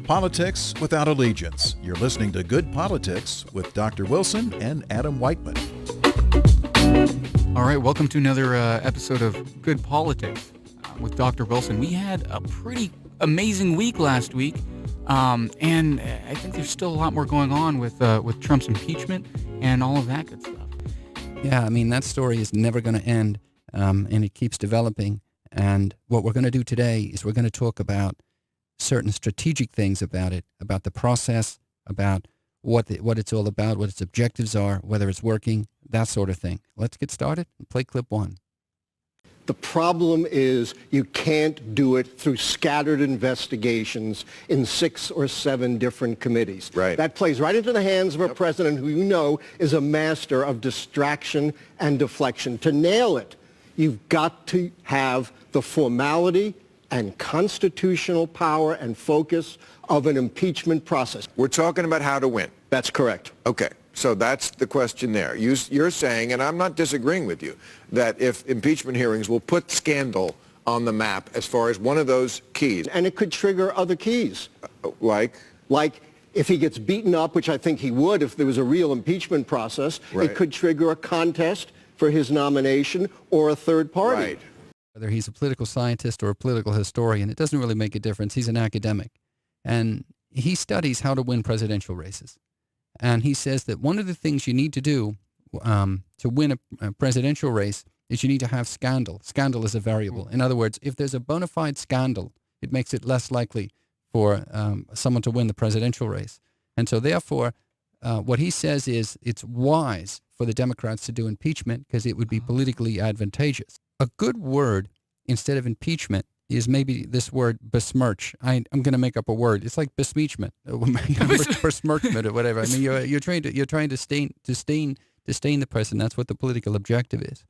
Politics without allegiance. You're listening to Good Politics with Dr. Wilson and Adam Whiteman. All right, welcome to another episode of Good Politics with Dr. Wilson. We had a pretty amazing week last week, and I think there's still a lot more going on with Trump's impeachment and all of that good stuff. Yeah, I mean, that story is never going to end, and it keeps developing. And what we're going to do today is we're going to talk about certain strategic things about it, about the process, about what it's all about, what its objectives are, whether it's working, that sort of thing. Let's get started and play clip one. The problem is you can't do it through scattered investigations in 6 or 7 different committees. Right. That plays right into the hands of a president who you know is a master of distraction and deflection. To nail it, you've got to have the formality and constitutional power and focus of an impeachment process. We're talking about how to win. That's correct. Okay. So that's the question there. You're saying, and I'm not disagreeing with you, that if impeachment hearings will put scandal on the map as far as one of those keys. And it could trigger other keys. Like if he gets beaten up, which I think he would if there was a real impeachment process, right. It could trigger a contest for his nomination or a third party. Right. Whether he's a political scientist or a political historian, it doesn't really make a difference. He's an academic. And he studies how to win presidential races. And he says that one of the things you need to do to win a presidential race is you need to have scandal. Scandal is a variable. In other words, if there's a bona fide scandal, it makes it less likely for someone to win the presidential race. And so therefore, what he says is it's wise for the Democrats to do impeachment because it would be politically advantageous. A good word instead of impeachment is maybe this word besmirch. I'm going to make up a word. It's like besmirchment, besmirchment or whatever. I mean, you're trying to stain the person. That's what the political objective is.